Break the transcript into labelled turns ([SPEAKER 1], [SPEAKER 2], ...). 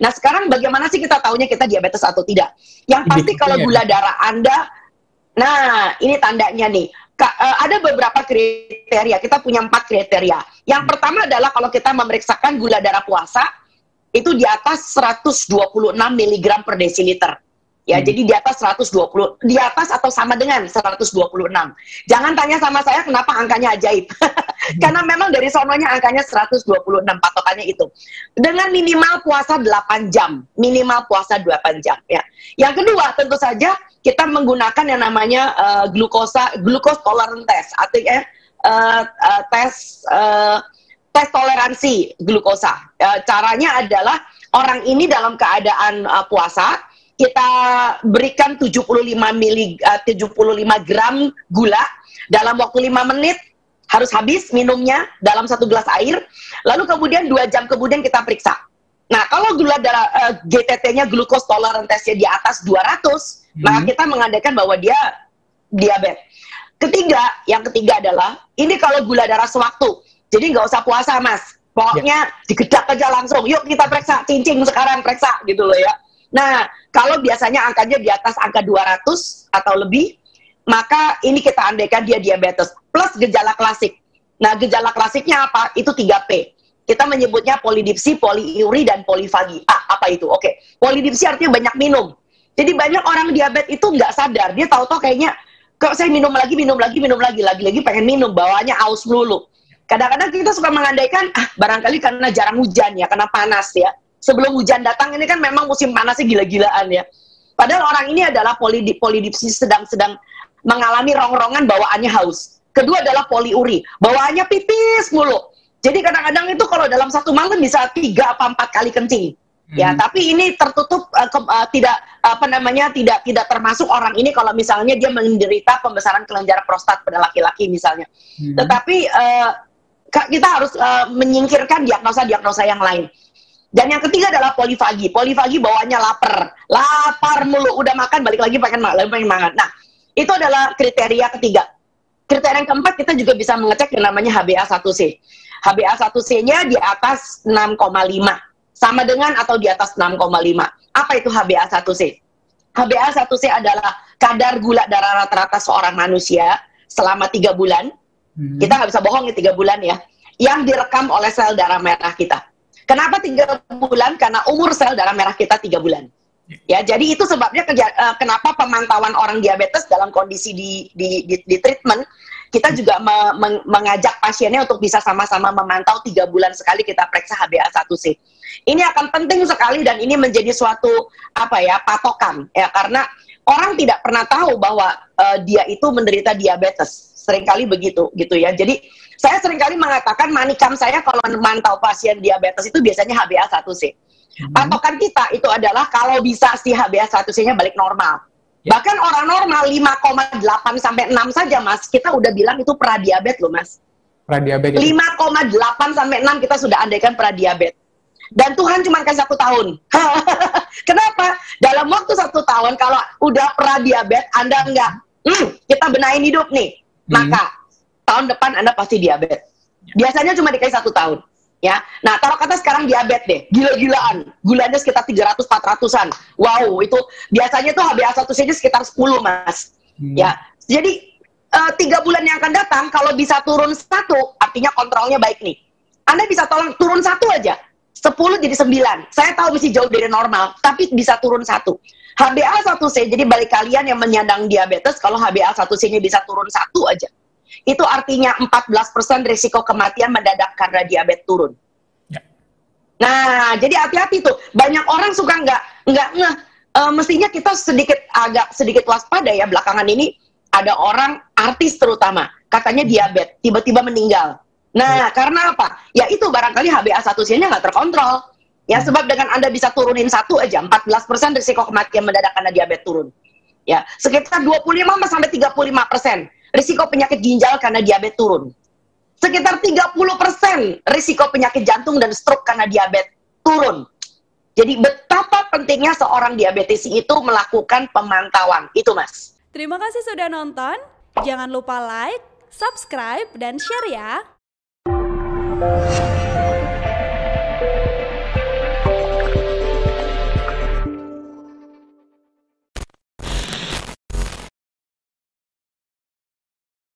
[SPEAKER 1] Nah sekarang bagaimana sih kita taunya kita diabetes atau tidak? Yang pasti kalau gula darah Anda, nah ini tandanya nih, ada beberapa kriteria, kita punya 4 kriteria. Yang pertama adalah kalau kita memeriksakan gula darah puasa, itu di atas 126 mg per desiliter. Ya, jadi di atas 120, di atas atau sama dengan 126. Jangan tanya sama saya kenapa angkanya ajaib. Karena memang dari sononya angkanya 126, patokannya itu. Dengan minimal puasa 8 jam, minimal puasa 8 jam ya. Yang kedua, tentu saja kita menggunakan yang namanya glucose tolerance test, artinya tes toleransi glukosa. Caranya adalah orang ini dalam keadaan puasa, kita berikan 75 gram gula dalam waktu 5 menit, harus habis minumnya dalam 1 gelas air, lalu kemudian 2 jam kemudian kita periksa. Nah, kalau gula darah GTT-nya, glucose tolerance test-nya di atas 200, maka kita mengandaikan bahwa dia diabetes. Yang ketiga adalah, ini kalau gula darah sewaktu, jadi nggak usah puasa, Mas. Pokoknya digedak aja langsung, yuk kita periksa, cincin sekarang periksa, gitu loh ya. Nah, kalau biasanya angkanya di atas angka 200 atau lebih, maka ini kita andaikan dia diabetes, plus gejala klasik. Nah, gejala klasiknya apa? Itu 3P. Kita menyebutnya polidipsi, poliuri, dan polifagi. Apa itu? Oke. Polidipsi artinya banyak minum. Jadi banyak orang diabetes itu nggak sadar, dia tahu-tahu kayaknya, kok saya minum lagi, lagi-lagi pengen minum, bawaannya aus melulu. Kadang-kadang kita suka mengandaikan, barangkali karena jarang hujan ya, karena panas ya. Sebelum hujan datang ini kan memang musim panasnya gila-gilaan ya. Padahal orang ini adalah polidipsi, sedang mengalami rongrongan bawaannya haus. Kedua adalah poliuri, bawaannya pipis mulu. Jadi kadang-kadang itu kalau dalam satu malam bisa 3 atau 4 kali kencing. Ya, tapi ini tertutup tidak termasuk orang ini kalau misalnya dia menderita pembesaran kelenjar prostat pada laki-laki misalnya. Tetapi kita harus menyingkirkan diagnosa yang lain. Dan yang ketiga adalah polifagi. Polifagi bawaannya lapar mulu, udah makan balik lagi pengen makan. Nah, itu adalah kriteria ketiga. Kriteria yang keempat, kita juga bisa mengecek yang namanya HbA1c. HbA1c-nya di atas 6,5, sama dengan atau di atas 6,5. Apa itu HbA1c? HbA1c adalah kadar gula darah rata-rata seorang manusia selama 3 bulan. Kita nggak bisa bohong ya, 3 bulan ya, yang direkam oleh sel darah merah kita. Kenapa 3 bulan? Karena umur sel darah merah kita 3 bulan. Ya, jadi itu sebabnya kenapa pemantauan orang diabetes dalam kondisi di treatment, kita juga mengajak pasiennya untuk bisa sama-sama memantau 3 bulan sekali kita periksa HbA1c. Ini akan penting sekali dan ini menjadi suatu patokan ya, karena orang tidak pernah tahu bahwa dia itu menderita diabetes. Seringkali begitu gitu ya. Jadi saya seringkali mengatakan manikam saya kalau memantau pasien diabetes itu biasanya HbA1c. Patokan kita itu adalah kalau bisa si HbA1c-nya balik normal. Bahkan orang normal 5,8 sampai 6 saja, Mas, kita udah bilang itu pradiabetes loh, Mas.
[SPEAKER 2] Pradiabetes.
[SPEAKER 1] 5,8 sampai 6 kita sudah andaikan pradiabetes. Dan Tuhan cuma kasih 1 tahun. Kenapa? Dalam waktu 1 tahun kalau udah pradiabetes, Anda enggak, kita benahin hidup nih, maka tahun depan Anda pasti diabetes. Biasanya cuma dikasih 1 tahun. Ya, nah taruh kata sekarang diabetes deh, gila-gilaan, gulanya sekitar 300-400an. Wow, itu biasanya tuh HbA1c-nya sekitar 10, Mas. Ya, jadi 3 bulan yang akan datang, kalau bisa turun 1, artinya kontrolnya baik nih. Anda bisa tolong turun 1 aja, 10 jadi 9. Saya tahu masih jauh dari normal, tapi bisa turun 1. HbA1c, jadi balik kalian yang menyandang diabetes, kalau HbA1c-nya bisa turun 1 aja, itu artinya 14% risiko kematian mendadak karena diabetes turun. Ya. Nah, jadi hati-hati tuh. Banyak orang suka nggak ngeh. Mestinya kita agak sedikit waspada ya. Belakangan ini ada orang artis terutama katanya diabetes, tiba-tiba meninggal. Nah, karena apa? Ya itu barangkali HbA1c-nya nggak terkontrol. Ya, sebab dengan Anda bisa turunin 1 aja, 14% risiko kematian mendadak karena diabetes turun. Ya, sekitar 25-35% risiko penyakit ginjal karena diabetes turun. Sekitar 30% risiko penyakit jantung dan stroke karena diabetes turun. Jadi betapa pentingnya seorang diabetes itu melakukan pemantauan. Itu, Mas.
[SPEAKER 3] Terima kasih sudah nonton. Jangan lupa like, subscribe, dan share ya.